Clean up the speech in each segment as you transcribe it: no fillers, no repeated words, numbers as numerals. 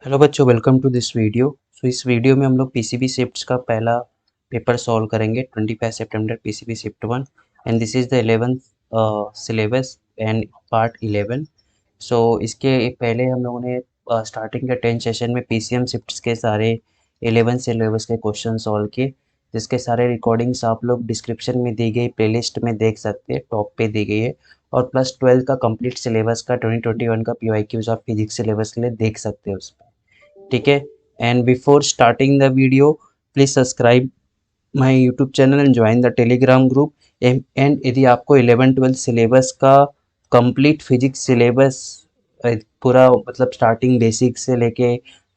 Hello बच्चों, welcome to this video. इस video में हम लोग पीसीबी शिफ्ट्स का पहला पेपर सॉल्व करेंगे 25 सितंबर PCB shift 1 and this is the 11th syllabus and part 11। इसके पहले हम लोगों ने स्टार्टिंग के 10 सेशन में पीसीएम शिफ्ट्स के सारे 11 सिलेबस के क्वेश्चन सॉल्व किए, जिसके सारे रिकॉर्डिंग्स आप लोग डिस्क्रिप्शन में दी गई प्लेलिस्ट में देख सकते हैं, टॉप पे दी गई है। और प्लस 12 का कंप्लीट सिलेबस का 2021 का पीवाईक्यूज ऑफ फिजिक्स सिलेबस के लिए देख सकते हैं उसमें। ठीक है। And before starting the video, please subscribe my YouTube channel and join the Telegram group. And यदि आपको 11-12 सिलेबस का कंप्लीट फिजिक्स सिलेबस पूरा मतलब स्टार्टिंग बेसिक से लेके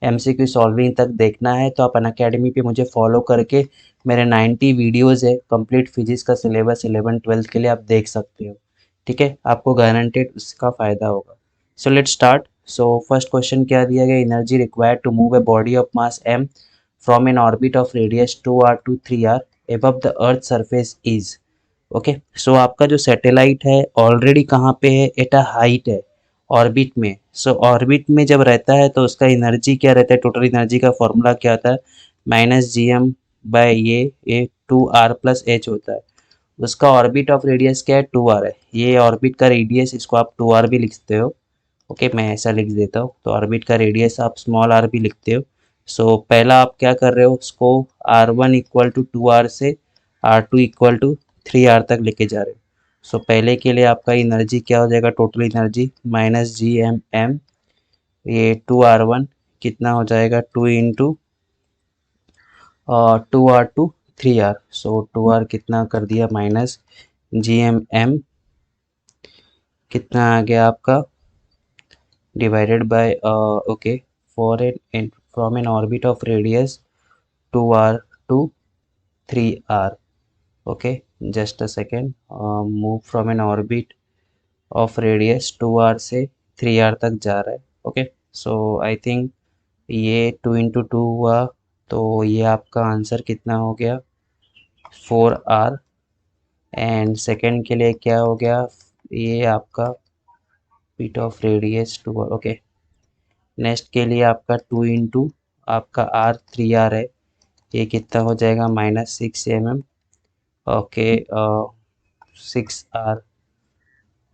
एमसीक्यू सॉल्विंग तक देखना है तो आप अनअकैडमी पे मुझे फॉलो करके मेरे 90 वीडियोस है कंप्लीट फिजिक्स का सिलेबस 11-12 के लिए आप देख सकते हो। ठीक है, आपको गारंटेड उसका फ़ायदा होगा। So let start. So first question क्या दिया गया, energy required to move a body of mass m from an orbit of radius 2r to 3r above the earth surface is। Okay, so आपका जो satellite है already कहाँ पे है, at a height है, ऑर्बिट में। सो ऑर्बिट में जब रहता है तो उसका एनर्जी क्या रहता है, टोटल एनर्जी का फॉर्मूला क्या होता है, -gm/a ये 2r + h होता है। उसका ऑर्बिट ऑफ रेडियस क्या है, 2r है। ये ऑर्बिट का रेडियस, इसको आप 2r भी लिखते हो। ओके, मैं ऐसा लिख देता हूँ। तो ऑर्बिट का रेडियस आप स्मॉल r भी लिखते हो। सो पहला आप क्या कर रहे हो, उसको r1 = 2r से r2 = 3r तक लेके जा रहे हो। सो पहले के लिए आपका एनर्जी क्या हो जाएगा, टोटल एनर्जी -gmm, ये 2r1 कितना हो जाएगा, 2 × 2r2 3r। सो 2r कितना कर दिया, -gmm कितना आ गया आपका, divided by okay, for an from an orbit of radius 2r to 3r। Okay, just a second, move from an orbit of radius 2r से 3r तक जा रहा है। ओके, सो आई थिंक ये 2 × 2 हुआ, तो ये आपका आंसर कितना हो गया, 4r। एंड सेकेंड के लिए क्या हो गया, ये आपका bit of radius 2r। Okay, next के लिए आपका 2 × आपका r 3r है, ये कितना हो जाएगा, -6 mm। Okay, 6r।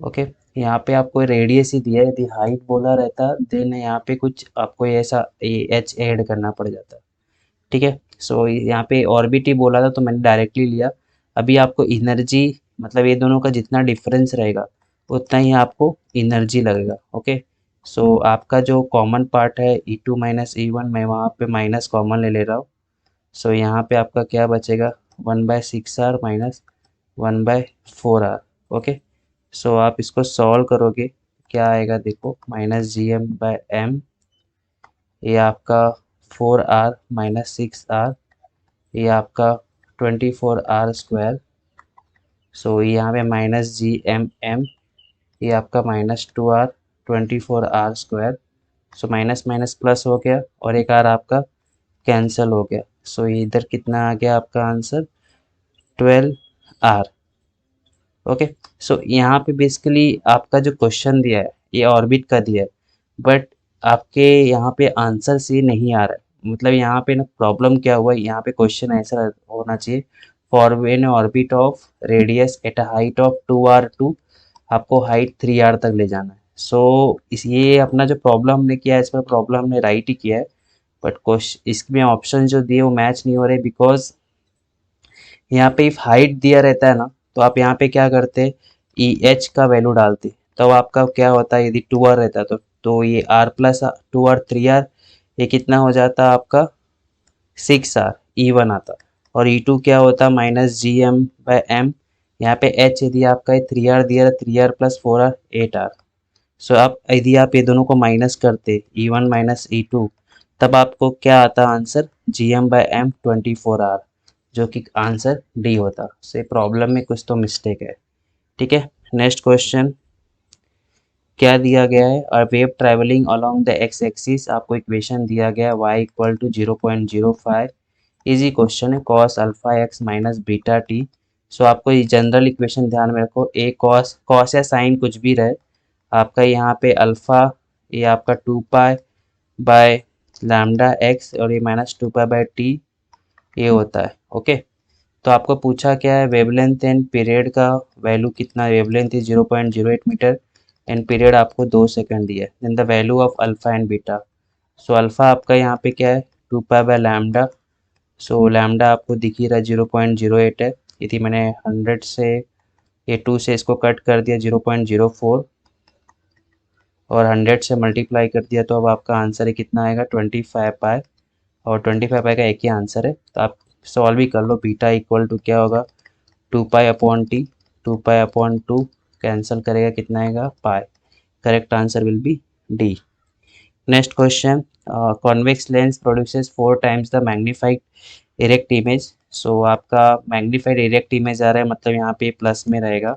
ओके, यहाँ पे आपको रेडियस ही दिया है, यदि हाइट बोला रहता देन यहाँ पे कुछ आपको ऐसा एच ऐड करना पड़ जाता। ठीक है, सो यहाँ पे ऑर्बिट ही बोला था तो मैंने डायरेक्टली लिया। अभी आपको एनर्जी, मतलब ये दोनों का जितना डिफरेंस रहेगा उतना ही आपको एनर्जी लगेगा। ओके, सो आपका जो कॉमन पार्ट है E2 - E1, मैं वहाँ पे माइनस कॉमन ले ले रहा हूँ। सो यहाँ पे आपका क्या बचेगा, 1/6r - 1/4r। ओके, सो आप इसको सॉल्व करोगे, क्या आएगा देखो, -gm/m, ये आपका 4r - 6r, ये आपका 24r²। सो यहाँ पे -gmm, ये आपका -2r 24r²। So minus minus plus हो गया और एक आर आपका कैंसिल हो गया। सो इधर कितना आ गया आपका आंसर, 12r। ओके, सो यहाँ पे बेसिकली आपका जो क्वेश्चन दिया है ये ऑर्बिट का दिया है, बट आपके यहाँ पे आंसर से नहीं आ रहा है। मतलब यहाँ पे ना प्रॉब्लम क्या हुआ है, यहाँ पे क्वेश्चन ऐसा होना चाहिए, for an orbit of radius at a height of 2r to आपको हाइट 3r तक ले जाना है। सो इस ये अपना जो प्रॉब्लम हमने किया है, इस पर प्रॉब्लम हमने राइट ही किया है, बट क्वेश्चन इसमें ऑप्शन जो दिए वो मैच नहीं हो रहे, बिकॉज यहाँ पे इफ हाइट दिया रहता है ना, तो आप यहाँ पे क्या करते, ई एच का वैल्यू डालते, तो आपका क्या होता है, यदि 2r रहता तो ये r + 2r 3r, ये कितना हो जाता आपका 6r, E1 आता। और E2 क्या होता, -gm/m, यहाँ पे h यदि आपका 3r दिया, 3r + 4r 8r। सो आप यदि आप ये दोनों को माइनस करते, E1 - E2, तब आपको क्या आता आंसर, gm/m 24r, जो कि आंसर डी होता। से प्रॉब्लम में कुछ तो मिस्टेक है। ठीक है, नेक्स्ट क्वेश्चन क्या दिया गया है, और wave travelling along the x axis, आपको इक्वेशन दिया गया है y = 0.05। इजी क्वेश्चन है, cos α x - बीटा टी। सो आपको ये जनरल इक्वेशन ध्यान में रखो, ए कॉस या साइन कुछ भी रहे, आपका यहाँ पे अल्फ़ा, ये आपका 2π/√, लैम्डा एक्स और ये -2π/t ये होता है। ओके, तो आपको पूछा क्या है, वेवलेंथ एंड पीरियड का वैल्यू कितना है। Wavelength is 0.08 metre and period आपको 2 सेकंड दिया है। Then the value of alpha and beta. So alpha आपका यहाँ पे क्या है 2π/लैम्डा। सो लैम्डा आपको दिख ही रहा है 0.08 है। यदि मैंने 100 से ये 2 से इसको कट कर दिया 0.04 और 100 से मल्टीप्लाई कर दिया, तो अब आपका आंसर है कितना आएगा 25π। और 25π का एक ही आंसर है, तो आप सॉल्व भी कर लो। बीटा इक्वल टू क्या होगा 2π/t। 2π/2 कैंसिल करेगा कितना आएगा pi. Correct answer will be D. Next question, convex lens produces 4 times the magnified erect image. So आपका मैग्नीफाइड इरेक्ट इमेज आ रहा है, मतलब यहाँ पे प्लस में रहेगा,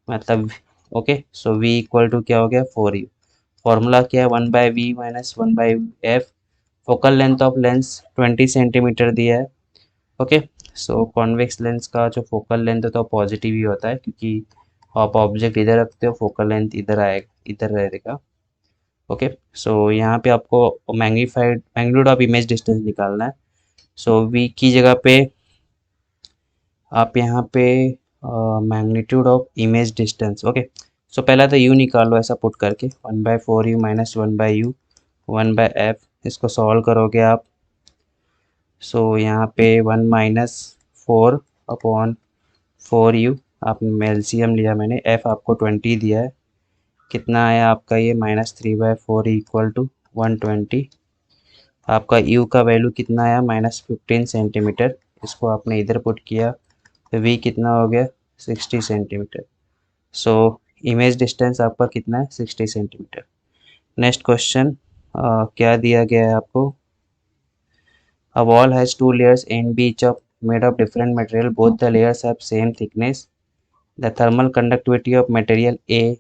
मतलब okay. So v equal to क्या हो गया 4u। फॉर्मूला क्या है 1/v minus 1/f। Focal length of lens 20 centimetre दिया है। ओके, सो कॉन्वेक्स लेंस का जो फोकल लेंथ है तो पॉजिटिव ही होता है, क्योंकि आप ऑब्जेक्ट इधर रखते हो फोकल लेंथ इधर आएगा, इधर रहेगा। ओके, सो यहाँ पे आपको मैग्नीट्यूड ऑफ इमेज डिस्टेंस निकालना है। सो v की जगह पे आप यहाँ पे magnitude of image distance. Okay, so पहला तो u निकाल लो ऐसा पुट करके 1/4u माइनस 1/u 1/f। इसको सॉल्व करोगे आप, सो यहाँ पे 1 माइनस 4/4u। आप एलसीएम लिया मैंने, f आपको 20 दिया है, कितना आया आपका ये -3/4 इक्वल टू 120। आपका u का वैल्यू कितना आया -15 सेंटीमीटर। इसको आपने इधर पुट किया तो v कितना हो गया 60 सेंटीमीटर। सो इमेज डिस्टेंस आपका कितना है 60 सेंटीमीटर। नेक्स्ट क्वेश्चन क्या दिया गया है आपको, A wall has two layers A and B each of made of different material. Both the layers have same thickness. The thermal conductivity of material A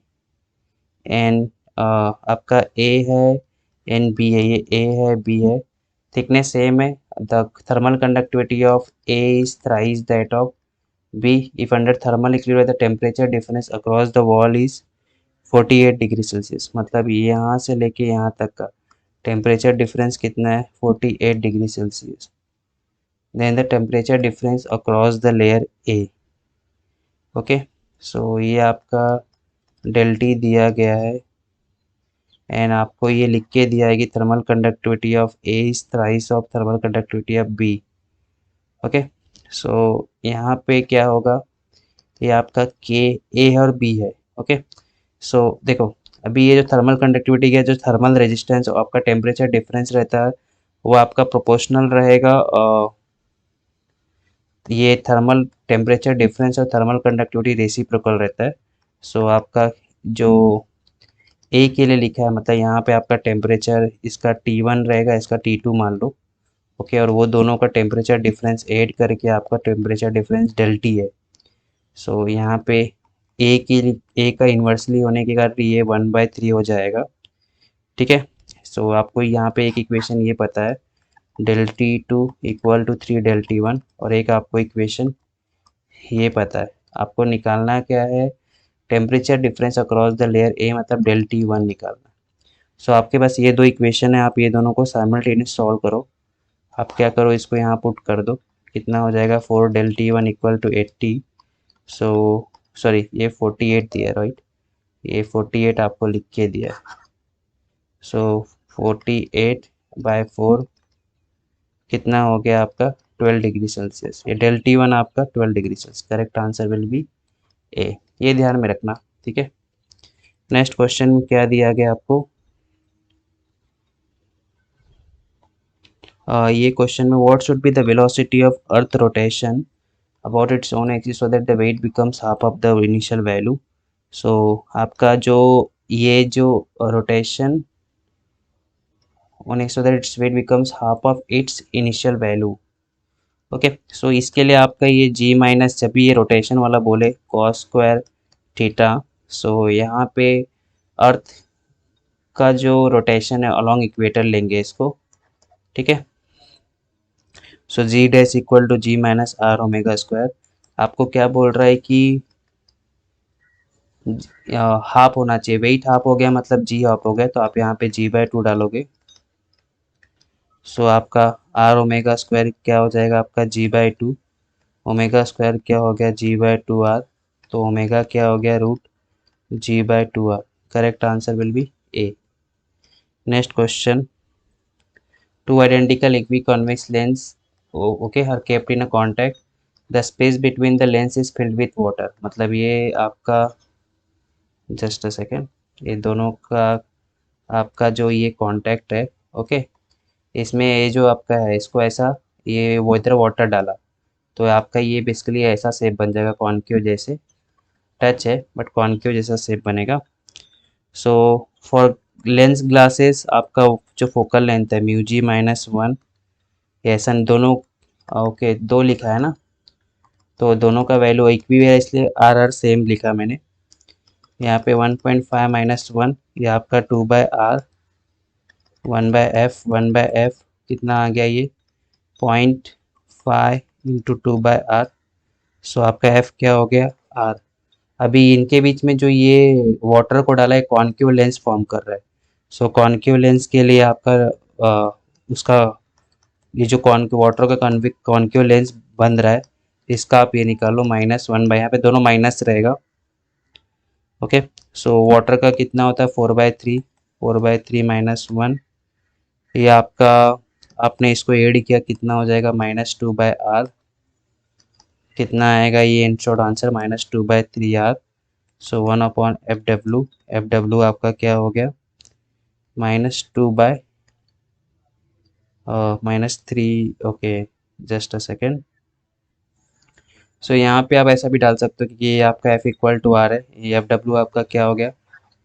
and आपका A है and B है, ये A है B है, thickness same है. The thermal conductivity of A is thrice that of B. If under thermal equilibrium the temperature difference across the wall is 48 degree Celsius. मतलब यहाँ से लेके यहाँ तक का टेम्परेचर डिफरेंस कितना है 48 degree Celsius. Then the temperature difference across the layer A. Okay, so ये आपका डेल टी दिया गया है एंड आपको ये लिख के दिया है कि thermal conductivity of A is thrice of thermal conductivity of B. Okay, so यहाँ पे क्या होगा, ये आपका के ए है और बी है। ओके, सो देखो अभी ये जो थर्मल कंडक्टिविटी है, जो थर्मल रेजिस्टेंस आपका टेम्परेचर डिफरेंस रहता है वो आपका प्रोपोर्शनल रहेगा। ये थर्मल टेम्परेचर डिफरेंस और थर्मल कंडक्टिविटी रेसिप्रोकल रहता है। सो आपका जो ए के लिए लिखा है, मतलब यहाँ पे आपका टेम्परेचर इसका T1 रहेगा, इसका T2 मान लो। ओके, और वो दोनों का टेम्परेचर डिफरेंस ऐड करके आपका टेम्परेचर डिफरेंस डेल टी है। सो यहाँ पे ए का इन्वर्सली होने के कारण ये 1/3 हो जाएगा। ठीक है, सो आपको यहाँ पे एक इक्वेशन ये पता है del T2 equal to 3 del T1, और एक आपको इक्वेशन ये पता है। आपको निकालना क्या है temperature difference across the layer ए, मतलब डेल T1 निकालना। सो आपके पास ये दो इक्वेशन है, आप ये दोनों को साइमल्टेनियस सॉल्व करो। आप क्या करो इसको यहाँ पुट कर दो, कितना हो जाएगा 4 del T1 equal to 80। So sorry ये 48 दिया राइट, ये 48 आपको लिख के दिया है। सो 48/4 कितना हो गया आपका 12 डिग्री सेल्सियस। ये डेल T1 आपका 12 degree Celsius. Correct answer will be A, ये ध्यान में रखना। ठीक है, नेक्स्ट क्वेश्चन में क्या दिया गया आपको, ये क्वेश्चन में what should be the velocity of earth rotation about its own axis so that the weight becomes half of the initial value. So आपका जो ये जो rotation own axis so that its weight becomes half of its initial value. Okay, so इसके लिए आपका ये जी minus, जब भी ये रोटेशन वाला बोले कॉस स्क्वायर थीटा। सो यहाँ पे अर्थ का जो रोटेशन है अलोंग इक्वेटर लेंगे इसको। ठीक है, so G dash equal to G minus R omega square. आपको क्या बोल रहा है कि हाफ होना चाहिए, वेट हाफ हो गया मतलब जी हाफ हो गया, तो आप यहाँ पे जी/2 डालोगे। सो आपका आर ओमेगा स्क्वायर क्या हो जाएगा आपका g/2, ओमेगा स्क्वायर क्या हो गया g/2r, तो ओमेगा क्या हो गया root g/2r। Correct answer will be A. Next question, two identical equiconvex lens okay are kept in a contact, the space between the lens is filled with water. मतलब ये आपका, जस्ट अ सेकेंड, ये दोनों का आपका जो ये contact है, ओके, इसमें ये जो आपका है इसको ऐसा, ये वो इधर वाटर डाला तो आपका ये बेसिकली ऐसा शेप बन जाएगा कॉनकेव जैसे, टच है बट कॉनकेव जैसा शेप बनेगा। सो फॉर लेंस ग्लासेस आपका जो फोकल लेंथ है μg-1, ऐसा दोनों, ओके दो लिखा है ना, तो दोनों का वैल्यू एक भी है इसलिए आर आर सेम लिखा मैंने यहाँ पे। 1.5 - 1 ये आपका 2/r, 1/f कितना आ गया ये 0.5 × 2/r। सो आपका f क्या हो गया r। अभी इनके बीच में जो ये वाटर को डाला है कॉनकेव लेंस फॉर्म कर रहा है। सो कॉनकेव लेंस के लिए आपका उसका ये जो वाटर का कॉनकेव लेंस बन रहा है इसका आप ये निकालो -1 बाय, यहाँ पे दोनों माइनस रहेगा, ओके। सो वाटर का कितना होता है 4/3, 4/3 - 1, ये आपका आपने इसको ऐड किया कितना हो जाएगा -2/r, कितना आएगा ये in short answer -2/3r। So 1/f w आपका क्या हो गया -2/-3, ओके जस्ट अ सेकेंड। सो यहाँ पे आप ऐसा भी डाल सकते हो कि ये आपका f = r है, ये एफ डब्ल्यू आपका क्या हो गया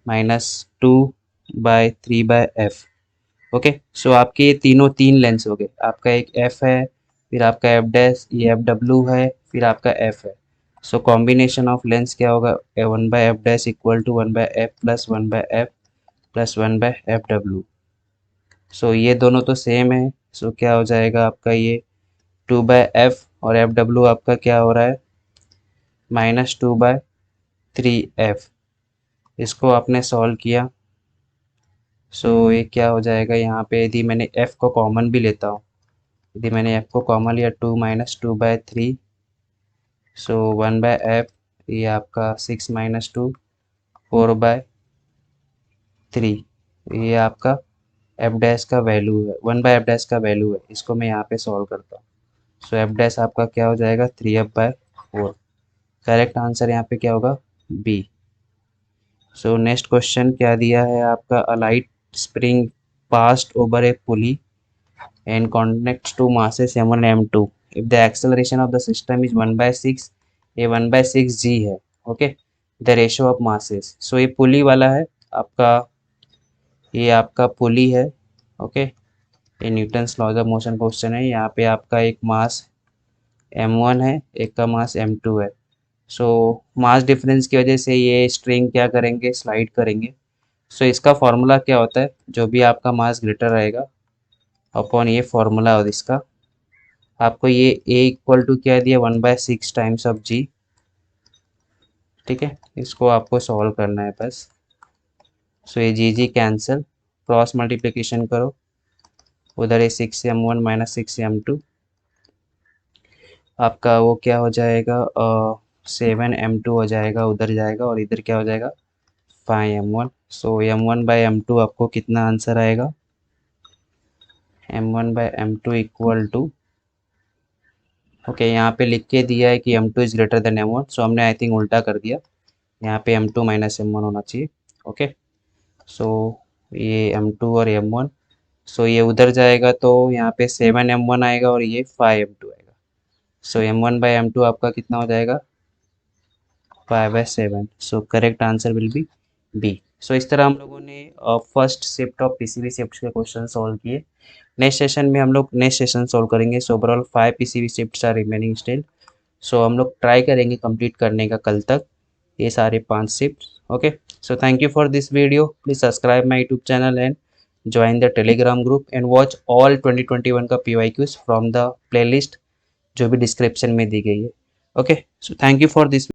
-2/3/f, ओके। सो आपके ये तीनों तीन लेंस हो गए, आपका एक f है, फिर आपका एफ डैश, ये एफ डब्ल्यू है, फिर आपका f है। सो कॉम्बिनेशन ऑफ लेंस क्या होगा 1/f dash = 1/f + 1/f + 1/f w। सो ये दोनों तो सेम है, सो क्या हो जाएगा आपका ये 2/f और एफ डब्ल्यू आपका क्या हो रहा है -2/3f। इसको आपने सॉल्व किया, सो ये क्या हो जाएगा यहाँ पे, यदि मैंने f को कॉमन भी लेता हूँ, यदि मैंने f को कॉमन लिया 2 - 2/3, सो 1/f, ये आपका 6 - 2 4/3, ये आपका f डैश का वैल्यू है, 1/f डैश का वैल्यू है। इसको मैं यहाँ पे सॉल्व करता हूँ, सो f डैश आपका क्या हो जाएगा 3f/4। करेक्ट आंसर यहाँ पे क्या होगा बी। सो नेक्स्ट क्वेश्चन क्या दिया है आपका, a light spring past over a pulley and connects to masses m1 and m2 if the acceleration of the system is 1/6, ये 1/6 g है, okay, the ratio of masses। सो ये पुली वाला है आपका, ये आपका पुली है, ओके, ये Newton's laws of motion question है। यहाँ पे आपका एक मास m1 है, एक का मास m2 है। सो मास डिफरेंस की वजह से ये स्ट्रिंग क्या करेंगे स्लाइड करेंगे। सो इसका फॉर्मूला क्या होता है, जो भी आपका मास ग्रेटर रहेगा अपॉन ये फॉर्मूला और इसका आपको ये a = क्या दिया 1/6 टाइम्स ऑफ g, ठीक है, इसको आपको सॉल्व करना है बस। सो ये जी कैंसिल, क्रॉस मल्टीप्लिकेशन करो, उधर ये 6m1 - 6m2 आपका वो क्या हो जाएगा 7m2 हो जाएगा, उधर जाएगा और इधर क्या हो जाएगा 5m1। सो m1/m2 आपको कितना आंसर आएगा m1/m2 = ओके, यहाँ पे लिख के दिया है कि m2 is greater than m1, सो हमने आई थिंक उल्टा कर दिया, यहाँ पे m2 - m1 होना चाहिए, ओके। सो ये m2 और m1, सो ये उधर जाएगा तो यहाँ पे 7m1 आएगा और ये 5m2 आएगा। सो m1/m2 आपका कितना हो जाएगा 5/7। So correct answer will be B. So इस तरह हम लोगों ने first shift of PCB shift के क्वेश्चन सॉल्व किए। नेक्स्ट सेशन में हम लोग नेक्स्ट सेशन सॉल्व करेंगे। So overall 5 PCB shifts are remaining still. So हम लोग ट्राई करेंगे कंप्लीट करने का कल तक ये सारे 5 shift, okay. So thank you for this video, please subscribe my YouTube channel and join the Telegram group and watch all 2021 का PYQs फ्रॉम द प्लेलिस्ट जो भी डिस्क्रिप्शन में दी गई है, okay. So thank you for this.